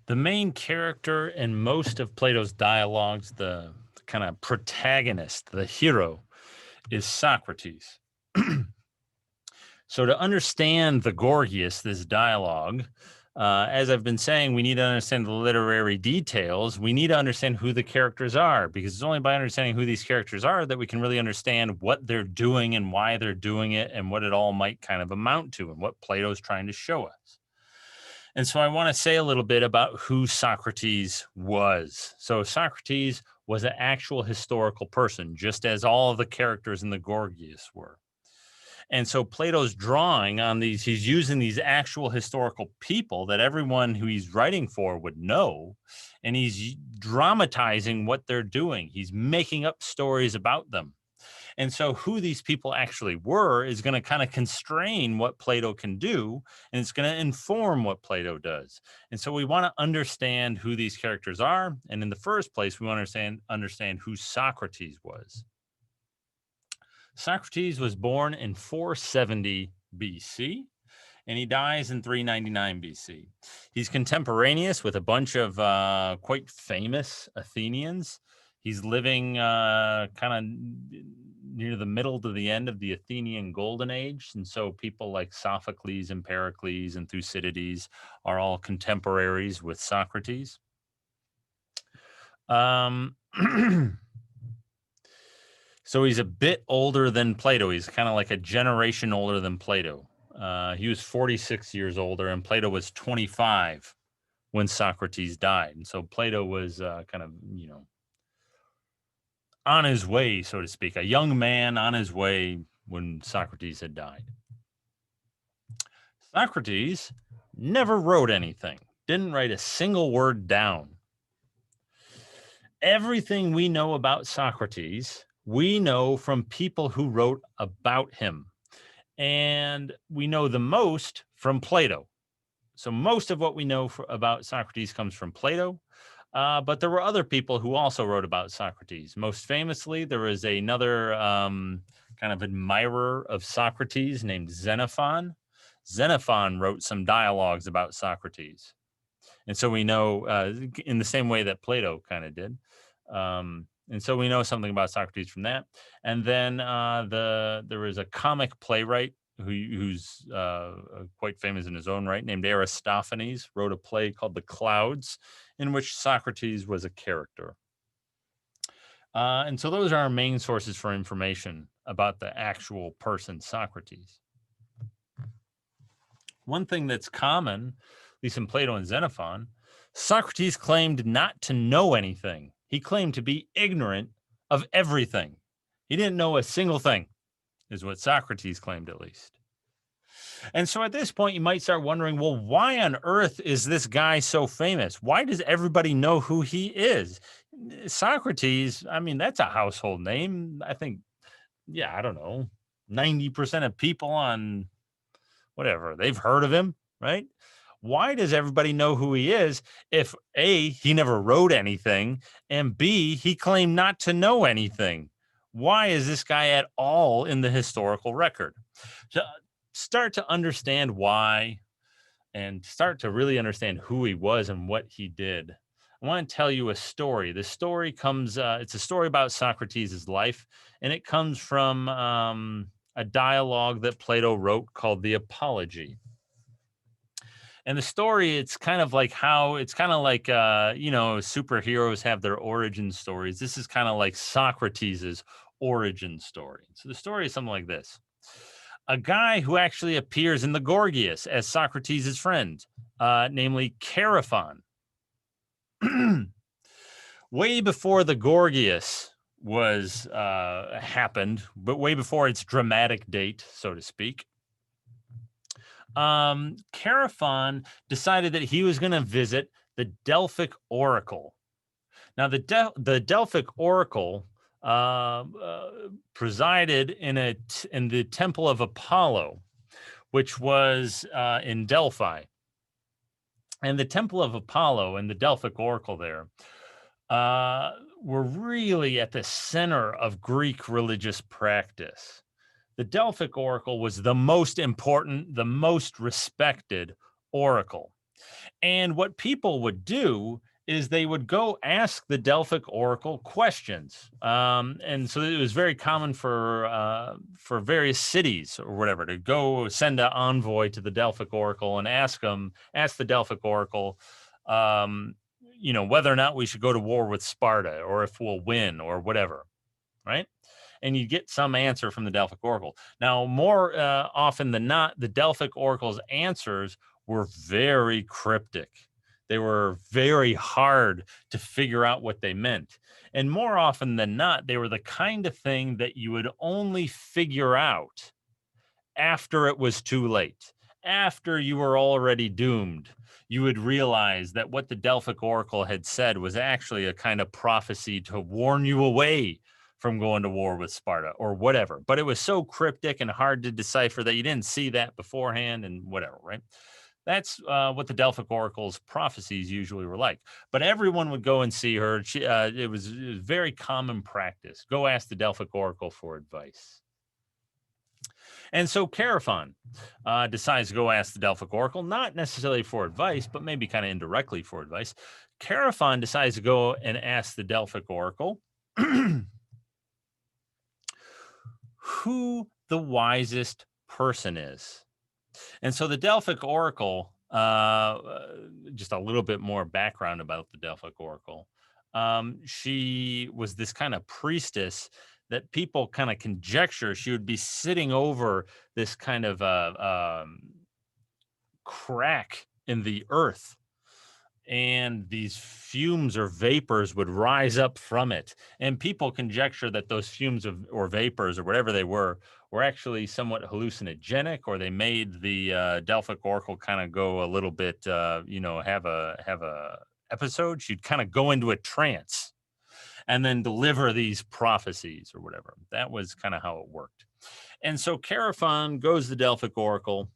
The main character in most of Plato's dialogues, the kind of protagonist, the hero, is Socrates. So to understand the Gorgias, this dialogue, as I've been saying, we need to understand the literary details. We need to understand who the characters are, because it's only by understanding who these characters are that we can really understand what they're doing and why they're doing it and what it all might kind of amount to and what Plato's trying to show us. And so I want to say a little bit about who Socrates was. So Socrates was an actual historical person, just as all of the characters in the Gorgias were. And so Plato's drawing on these, he's using these actual historical people that everyone who he's writing for would know, and he's dramatizing what they're doing. He's making up stories about them. And so who these people actually were is going to kind of constrain what Plato can do, and it's going to inform what Plato does. And so we want to understand who these characters are. And in the first place, we want to understand who Socrates was. Socrates was born in 470 BC, and he dies in 399 BC. He's contemporaneous with a bunch of quite famous Athenians. He's living kind of near the middle to the end of the Athenian Golden Age. And so people like Sophocles and Pericles and Thucydides are all contemporaries with Socrates. So he's a bit older than Plato. He's kind of like a generation older than Plato. He was 46 years older, and Plato was 25 when Socrates died. And so Plato was kind of, on his way, so to speak, a young man on his way when Socrates had died. Socrates never wrote anything, didn't write a single word down. Everything we know about Socrates, we know from people who wrote about him. And we know the most from Plato. So most of what we know about Socrates comes from Plato. But there were other people who also wrote about Socrates. Most famously, there was another kind of admirer of Socrates named Xenophon. Xenophon wrote some dialogues about Socrates. And so we know in the same way that Plato kind of did. And so we know something about Socrates from that. And then there was a comic playwright who's quite famous in his own right, named Aristophanes, wrote a play called The Clouds, in which Socrates was a character. And so those are our main sources for information about the actual person, Socrates. One thing that's common, at least in Plato and Xenophon, Socrates claimed not to know anything. He claimed to be ignorant of everything. He didn't know a single thing, is what Socrates claimed at least. And so at this point, you might start wondering, well, why on earth is this guy so famous? Why does everybody know who he is? Socrates, I mean, that's a household name. I think, I don't know, 90% of people on whatever, they've heard of him, right? Why does everybody know who he is if A, he never wrote anything, and B, he claimed not to know anything? Why is this guy at all in the historical record? To start to understand why and start to really understand who he was and what he did, I want to tell you a story. The story comes, it's a story about Socrates' life, and it comes from a dialogue that Plato wrote called the Apology. And the story, it's kind of like superheroes have their origin stories. This is kind of like Socrates' origin story. So the story is something like this. A guy who actually appears in the Gorgias as Socrates' friend, namely Xenophon. Way before the Gorgias was happened, but way before its dramatic date, so to speak, Xenophon decided that he was going to visit the Delphic Oracle. Now, the Delphic Oracle presided in the Temple of Apollo, which was in Delphi. And the Temple of Apollo and the Delphic Oracle there were really at the center of Greek religious practice. The Delphic Oracle was the most important, the most respected oracle. And what people would do is they would go ask the Delphic Oracle questions. And so it was very common for various cities or whatever to go send an envoy to the Delphic Oracle and ask the Delphic Oracle, whether or not we should go to war with Sparta or if we'll win or whatever, right? And you get some answer from the Delphic Oracle. Now, more often than not, the Delphic Oracle's answers were very cryptic. They were very hard to figure out what they meant. And more often than not, they were the kind of thing that you would only figure out after it was too late, after you were already doomed. You would realize that what the Delphic Oracle had said was actually a kind of prophecy to warn you away from going to war with Sparta or whatever. But it was so cryptic and hard to decipher that you didn't see that beforehand and whatever, right? That's what the Delphic Oracle's prophecies usually were like. But everyone would go and see her. It was very common practice. Go ask the Delphic Oracle for advice. And so Xenophon decides to go ask the Delphic Oracle, not necessarily for advice, but maybe kind of indirectly for advice. Xenophon decides to go and ask the Delphic Oracle who the wisest person is. And so the Delphic Oracle, just a little bit more background about the Delphic Oracle. She was this kind of priestess that people kind of conjecture she would be sitting over this kind of crack in the earth. And these fumes or vapors would rise up from it. And people conjecture that those fumes or vapors or whatever they were actually somewhat hallucinogenic, or they made the Delphic Oracle kind of go a little bit, have a episode. She'd kind of go into a trance and then deliver these prophecies or whatever. That was kind of how it worked. And so Xenophon goes to the Delphic Oracle.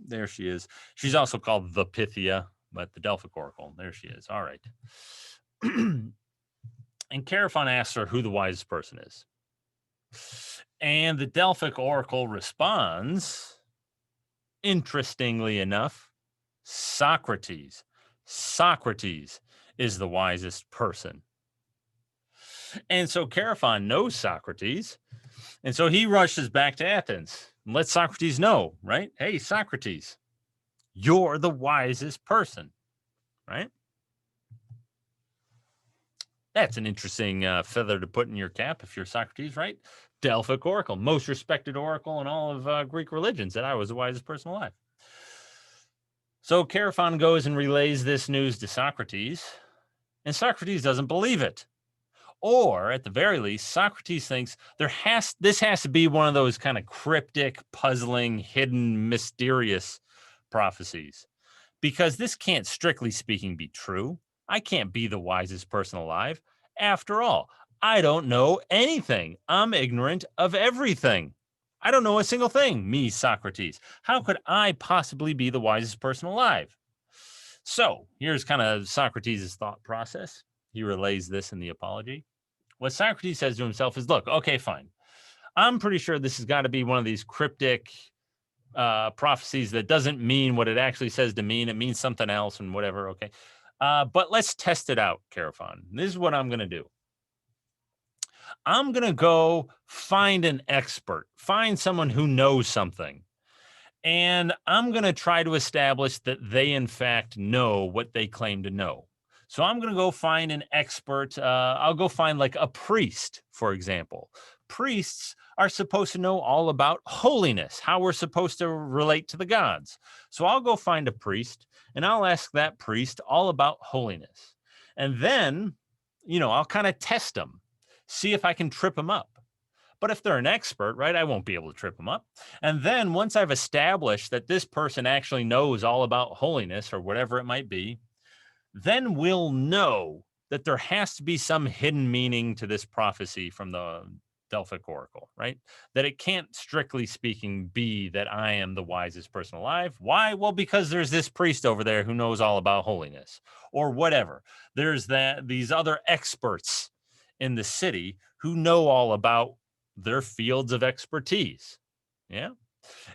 There she is. She's also called the Pythia, but the Delphic Oracle, there she is. All right. And Xenophon asks her who the wisest person is. And the Delphic Oracle responds, interestingly enough, Socrates. Socrates is the wisest person. And so Xenophon knows Socrates. And so he rushes back to Athens and lets Socrates know, right? Hey, Socrates, you're the wisest person, right? That's an interesting feather to put in your cap if you're Socrates, right? Delphic Oracle, most respected oracle in all of Greek religions, that I was the wisest person alive. So Xenophon goes and relays this news to Socrates, and Socrates doesn't believe it. Or at the very least, Socrates thinks this has to be one of those kind of cryptic, puzzling, hidden, mysterious prophecies, because this can't, strictly speaking, be true. I can't be the wisest person alive. After all, I don't know anything. I'm ignorant of everything. I don't know a single thing, me, Socrates. How could I possibly be the wisest person alive? So here's kind of Socrates' thought process. He relays this in the Apology. What Socrates says to himself is, look, okay, fine. I'm pretty sure this has got to be one of these cryptic prophecies that doesn't mean what it actually says to mean. It means something else and whatever, okay? But let's test it out, Xenophon. This is what I'm going to do. I'm going to go find an expert, find someone who knows something. And I'm going to try to establish that they, in fact, know what they claim to know. So I'm going to go find an expert. I'll go find like a priest, for example. Priests are supposed to know all about holiness, how we're supposed to relate to the gods. So I'll go find a priest and I'll ask that priest all about holiness. And then, I'll kind of test them, see if I can trip them up. But if they're an expert, right, I won't be able to trip them up. And then once I've established that this person actually knows all about holiness or whatever it might be, then we'll know that there has to be some hidden meaning to this prophecy from the Delphic Oracle, right? That it can't, strictly speaking, be that I am the wisest person alive. Why? Well, because there's this priest over there who knows all about holiness or whatever. There's these other experts in the city who know all about their fields of expertise. Yeah.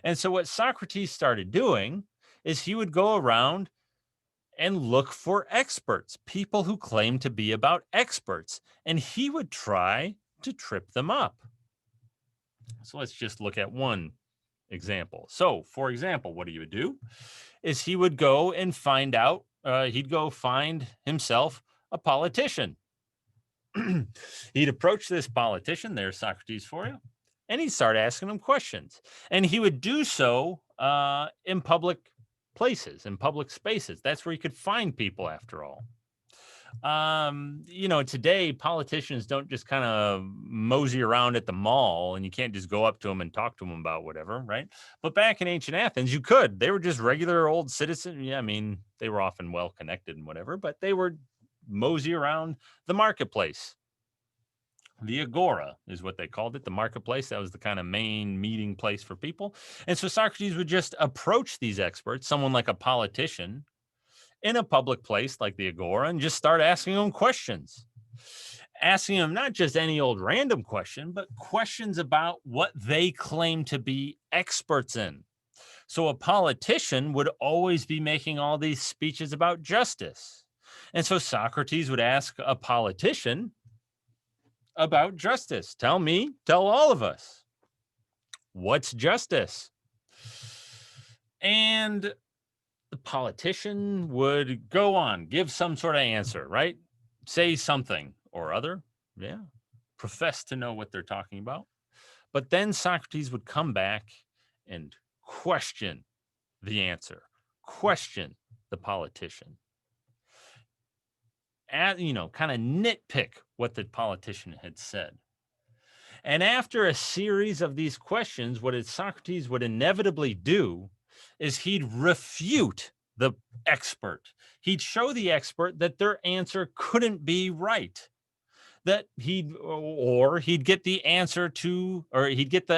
And so what Socrates started doing is he would go around and look for experts, people who claim to be about experts, and he would try to trip them up. So let's just look at one example. So, for example, what he would do is he would go and find out, he'd go find himself a politician. He'd approach this politician, there's Socrates for you, and he'd start asking him questions. And he would do so in public places, in public spaces. That's where you could find people, after all. Today politicians don't just kind of mosey around at the mall, and you can't just go up to them and talk to them about whatever, right? But back in ancient Athens, you could. They were just regular old citizens. Yeah, I mean, they were often well connected and whatever, but they were mosey around the marketplace. The agora is what they called it, the marketplace. That was the kind of main meeting place for people. And so Socrates would just approach these experts, someone like a politician, in a public place like the agora, and just start asking them questions. Asking them not just any old random question, but questions about what they claim to be experts in. So a politician would always be making all these speeches about justice. And so Socrates would ask a politician about justice. Tell all of us, what's justice? And the politician would go on, give some sort of answer, right? Say something or other. Yeah. Profess to know what they're talking about. But then Socrates would come back and question the answer, question the politician. Kind of nitpick what the politician had said. And after a series of these questions, what Socrates would inevitably do is he'd refute the expert. He'd show the expert that their answer couldn't be right. That he'd get the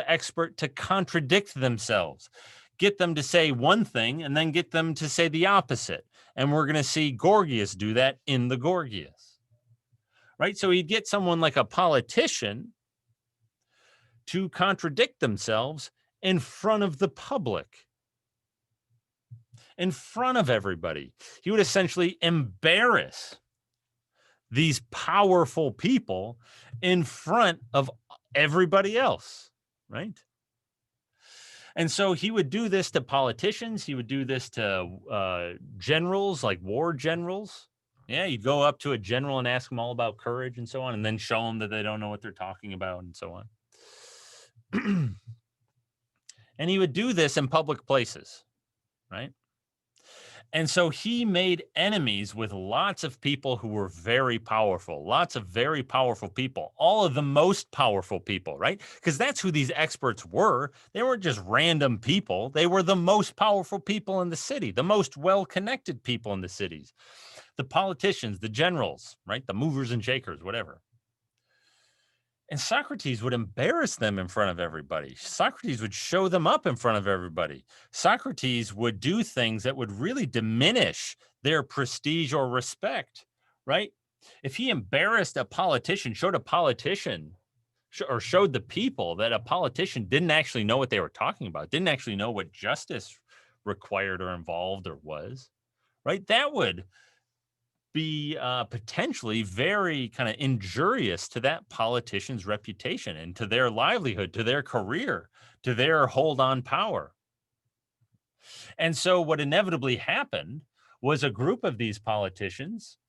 expert to contradict themselves, get them to say one thing and then get them to say the opposite. And we're going to see Gorgias do that in the Gorgias, right? So he'd get someone like a politician to contradict themselves in front of the public, in front of everybody. He would essentially embarrass these powerful people in front of everybody else, right? And so he would do this to politicians. He would do this to generals, like war generals. Yeah, you'd go up to a general and ask them all about courage and so on, and then show them that they don't know what they're talking about and so on. And he would do this in public places, right? And so he made enemies with lots of people who were very powerful, lots of very powerful people, all of the most powerful people, right? Because that's who these experts were. They weren't just random people. They were the most powerful people in the city, the most well-connected people in the cities, the politicians, the generals, right? The movers and shakers, whatever. And Socrates would embarrass them in front of everybody. Socrates would show them up in front of everybody. Socrates would do things that would really diminish their prestige or respect, right? If he embarrassed a politician, showed the people that a politician didn't actually know what they were talking about, didn't actually know what justice required or involved or was, right? That would be potentially very kind of injurious to that politician's reputation and to their livelihood, to their career, to their hold on power. And so what inevitably happened was a group of these politicians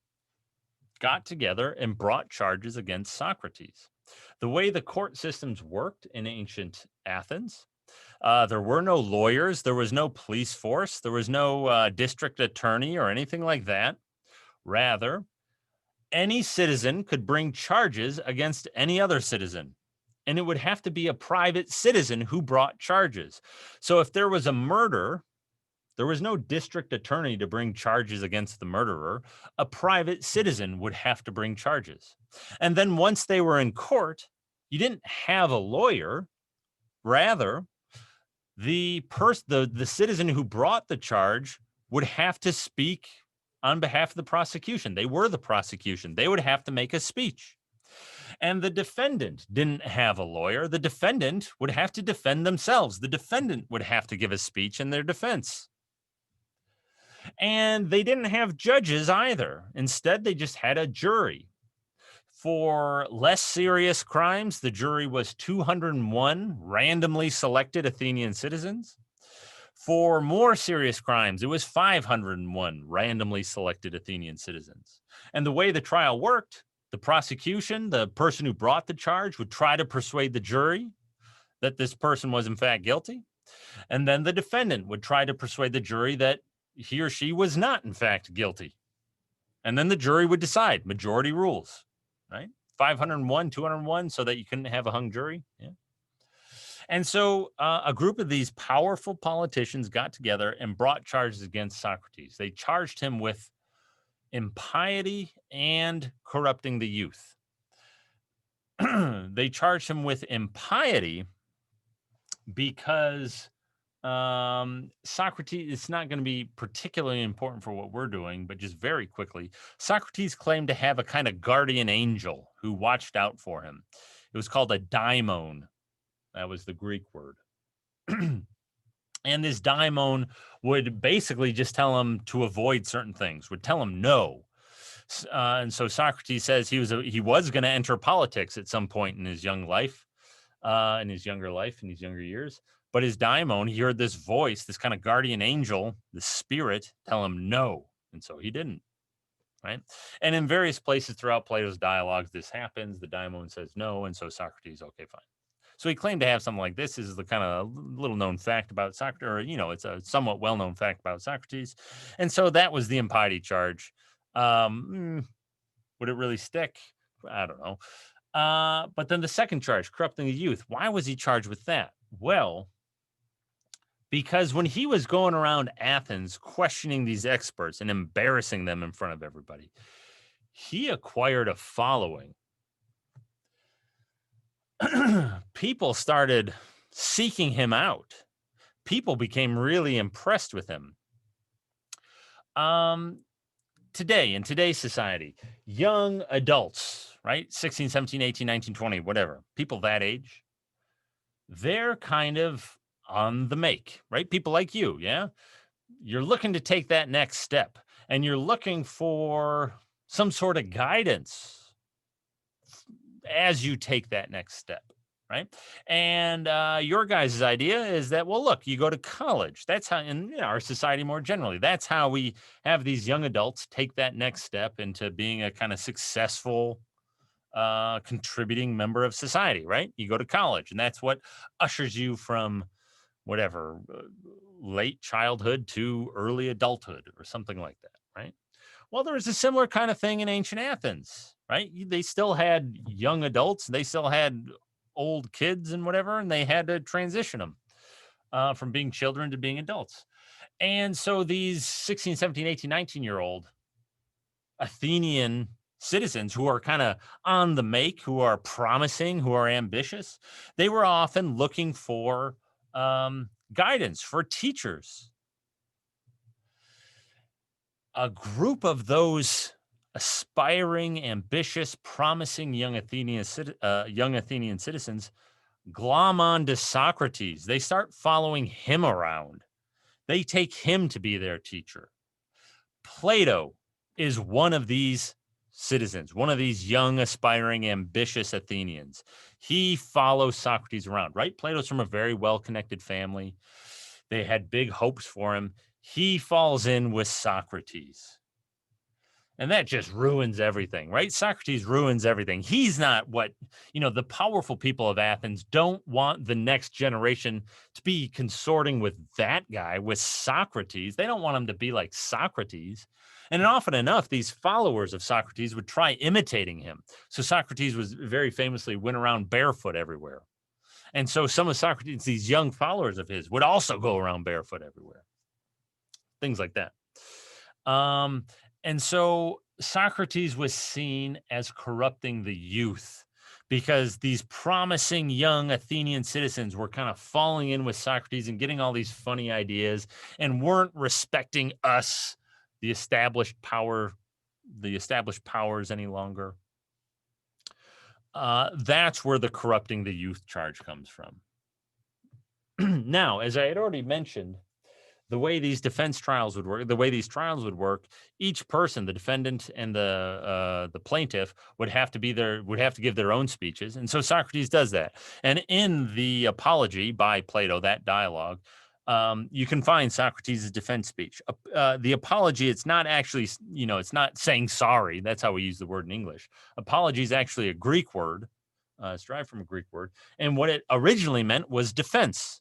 got together and brought charges against Socrates. The way the court systems worked in ancient Athens, there were no lawyers, there was no police force, there was no district attorney or anything like that. Rather, any citizen could bring charges against any other citizen, and it would have to be a private citizen who brought charges. So if there was a murder, there was no district attorney to bring charges against the murderer. A private citizen would have to bring charges. And then once they were in court, you didn't have a lawyer. Rather, the citizen who brought the charge would have to speak on behalf of the prosecution. They were the prosecution. They would have to make a speech. And the defendant didn't have a lawyer. The defendant would have to defend themselves. The defendant would have to give a speech in their defense. And they didn't have judges either. Instead, they just had a jury. For less serious crimes, the jury was 201 randomly selected Athenian citizens. For more serious crimes, it was 501 randomly selected Athenian citizens. And the way the trial worked, the prosecution, the person who brought the charge, would try to persuade the jury that this person was in fact guilty. And then the defendant would try to persuade the jury that he or she was not in fact guilty. And then the jury would decide, majority rules, right? 501, 201, so that you couldn't have a hung jury. Yeah. And so a group of these powerful politicians got together and brought charges against Socrates. They charged him with impiety and corrupting the youth. They charged him with impiety because Socrates, it's not going to be particularly important for what we're doing, but just very quickly, Socrates claimed to have a kind of guardian angel who watched out for him. It was called a daimon. That was the Greek word. And this daimon would basically just tell him to avoid certain things, would tell him no. And so Socrates says he was going to enter politics at some point in his young life, in his younger years. But his daimon, he heard this voice, this kind of guardian angel, the spirit, tell him no. And so he didn't, right? And in various places throughout Plato's dialogues, this happens. The daimon says no. And so Socrates, okay, fine. So he claimed to have something like this. This is the kind of little known fact about Socrates, or, it's a somewhat well-known fact about Socrates. And so that was the impiety charge. Would it really stick? I don't know. But then the second charge, corrupting the youth. Why was he charged with that? Well, because when he was going around Athens questioning these experts and embarrassing them in front of everybody, he acquired a following. People started seeking him out. People became really impressed with him. Today, in today's society, young adults, right? 16, 17, 18, 19, 20, whatever, people that age, they're kind of on the make, right? People like you, yeah? You're looking to take that next step, and you're looking for some sort of guidance as you take that next step, right? And your guys' idea is that, well, look, you go to college. That's how, in our society more generally, that's how we have these young adults take that next step into being a kind of successful, contributing member of society, right? You go to college, and that's what ushers you from whatever, late childhood to early adulthood or something like that, right? Well, there was a similar kind of thing in ancient Athens, right? They still had young adults, they still had old kids and whatever, and they had to transition them from being children to being adults. And so these 16, 17, 18, 19-year-old Athenian citizens who are kind of on the make, who are promising, who are ambitious, they were often looking for guidance, for teachers. A group of those aspiring, ambitious, promising young Athenian citizens glom on to Socrates. They start following him around. They take him to be their teacher. Plato is one of these citizens, one of these young, aspiring, ambitious Athenians. He follows Socrates around, right? Plato's from a very well-connected family. They had big hopes for him. He falls in with Socrates. And that just ruins everything, right? Socrates ruins everything. He's not what, the powerful people of Athens don't want the next generation to be consorting with that guy, with Socrates. They don't want him to be like Socrates. And often enough, these followers of Socrates would try imitating him. So Socrates was very famously went around barefoot everywhere. And so some of Socrates, these young followers of his, would also go around barefoot everywhere. Things like that. And so Socrates was seen as corrupting the youth because these promising young Athenian citizens were kind of falling in with Socrates and getting all these funny ideas and weren't respecting us, the established powers any longer. That's where the corrupting the youth charge comes from. Now, as I had already mentioned, the way these defense trials would work, the way these trials would work, each person, the defendant and the plaintiff, would have to give their own speeches. And so Socrates does that. And in the Apology by Plato, that dialogue, you can find Socrates' defense speech. The Apology, it's not actually, it's not saying sorry. That's how we use the word in English. Apology is actually a Greek word. It's derived from a Greek word. And what it originally meant was defense.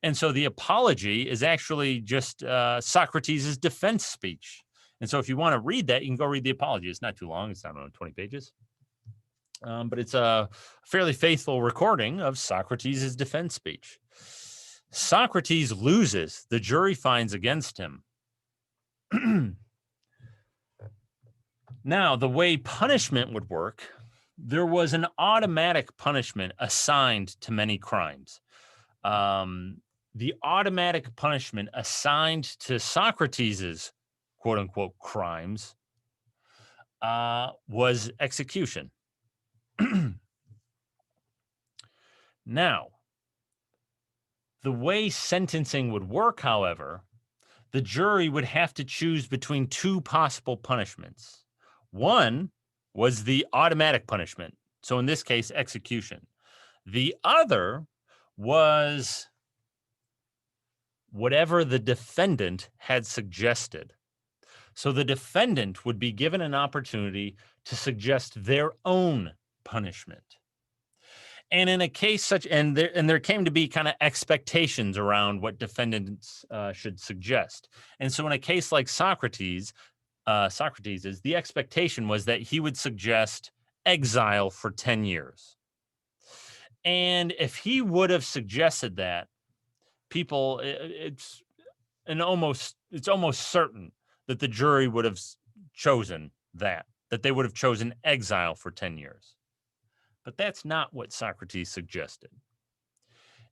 And so the Apology is actually just Socrates' defense speech. And so if you want to read that, you can go read the Apology. It's not too long. It's, I don't know, 20 pages. But it's a fairly faithful recording of Socrates' defense speech. Socrates loses. The jury finds against him. Now, the way punishment would work, there was an automatic punishment assigned to many crimes. The automatic punishment assigned to Socrates's quote unquote crimes was execution. Now, the way sentencing would work, however, the jury would have to choose between two possible punishments. One was the automatic punishment. So in this case, execution. The other was whatever the defendant had suggested. So the defendant would be given an opportunity to suggest their own punishment. And in a case such, and there came to be kind of expectations around what defendants should suggest. And so in a case like Socrates, the expectation was that he would suggest exile for 10 years. And if he would have suggested that, people, it's almost certain that the jury would have chosen that they would have chosen exile for 10 years. But that's not what Socrates suggested.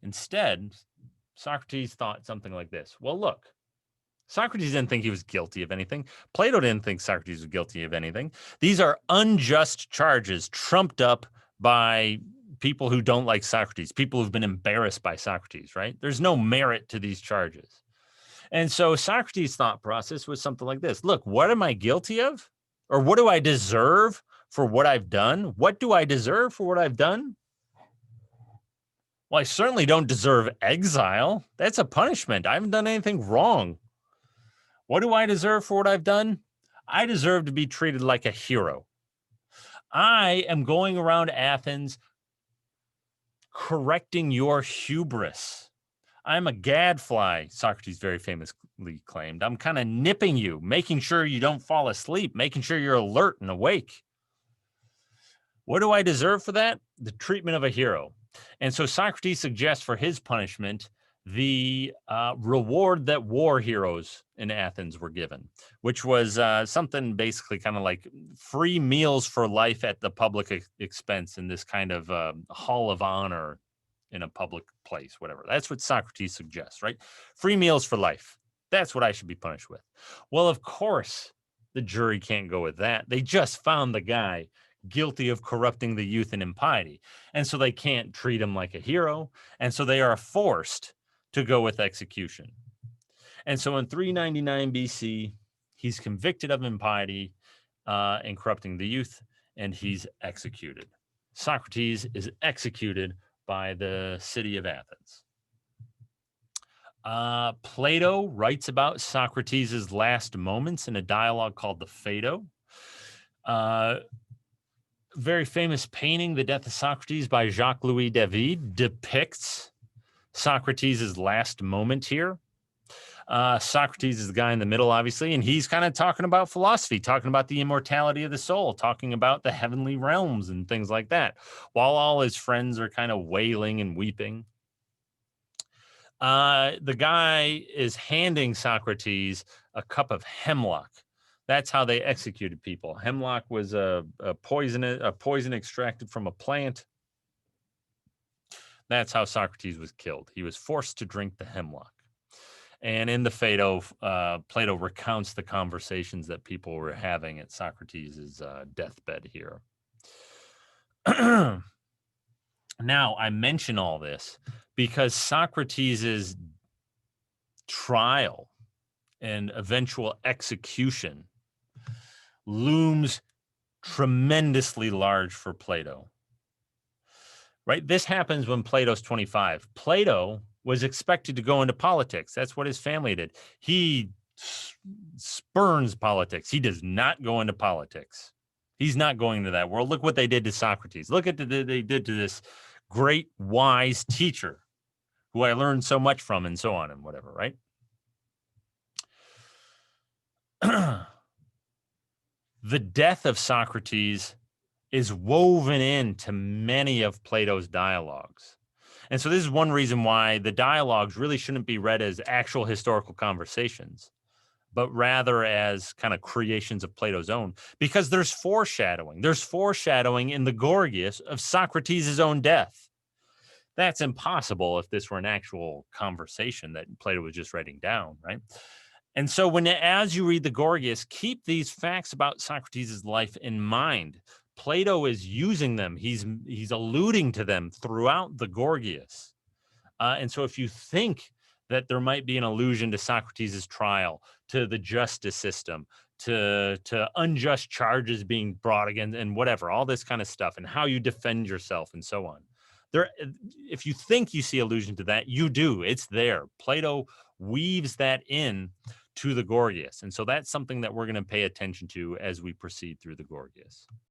Instead, Socrates thought something like this. Well, look, Socrates didn't think he was guilty of anything. Plato didn't think Socrates was guilty of anything. These are unjust charges trumped up by people who don't like Socrates, people who've been embarrassed by Socrates, right? There's no merit to these charges. And so Socrates' thought process was something like this. Look, what am I guilty of? Or what do I deserve for what I've done? What do I deserve for what I've done? Well, I certainly don't deserve exile. That's a punishment. I haven't done anything wrong. What do I deserve for what I've done? I deserve to be treated like a hero. I am going around Athens correcting your hubris. I'm a gadfly, Socrates very famously claimed. I'm kind of nipping you, making sure you don't fall asleep, making sure you're alert and awake. What do I deserve for that? The treatment of a hero. And so Socrates suggests for his punishment the reward that war heroes in Athens were given, which was something basically kind of like free meals for life at the public expense in this kind of hall of honor in a public place, whatever. That's what Socrates suggests, right? Free meals for life. That's what I should be punished with. Well, of course, the jury can't go with that. They just found the guy guilty of corrupting the youth in impiety. And so they can't treat him like a hero. And so they are forced to go with execution. And so in 399 BC, he's convicted of impiety and corrupting the youth, and he's executed. Socrates is executed by the city of Athens. Plato writes about Socrates' last moments in a dialogue called the Phaedo. Very famous painting, The Death of Socrates by Jacques-Louis David, depicts Socrates' last moment here. Socrates is the guy in the middle, obviously, and he's kind of talking about philosophy, talking about the immortality of the soul, talking about the heavenly realms and things like that, while all his friends are kind of wailing and weeping. The guy is handing Socrates a cup of hemlock. That's how they executed people. Hemlock was a poison extracted from a plant. That's how Socrates was killed. He was forced to drink the hemlock. And in the Phaedo, Plato recounts the conversations that people were having at Socrates' deathbed here. Now, I mention all this because Socrates' trial and eventual execution looms tremendously large for Plato. Right? This happens when Plato's 25. Plato was expected to go into politics. That's what his family did. He spurns politics. He does not go into politics. He's not going to that world. Look what they did to Socrates. Look at what they did to this great, wise teacher who I learned so much from, and so on and whatever, right? The death of Socrates is woven into many of Plato's dialogues. And so this is one reason why the dialogues really shouldn't be read as actual historical conversations, but rather as kind of creations of Plato's own, because there's foreshadowing. There's foreshadowing in the Gorgias of Socrates' own death. That's impossible if this were an actual conversation that Plato was just writing down, right? And so as you read the Gorgias, keep these facts about Socrates' life in mind. Plato is using them. He's alluding to them throughout the Gorgias. And so if you think that there might be an allusion to Socrates' trial, to the justice system, to unjust charges being brought against, and whatever, all this kind of stuff, and how you defend yourself and so on. If you think you see allusion to that, you do. It's there. Plato weaves that in to the Gorgias. And so that's something that we're going to pay attention to as we proceed through the Gorgias.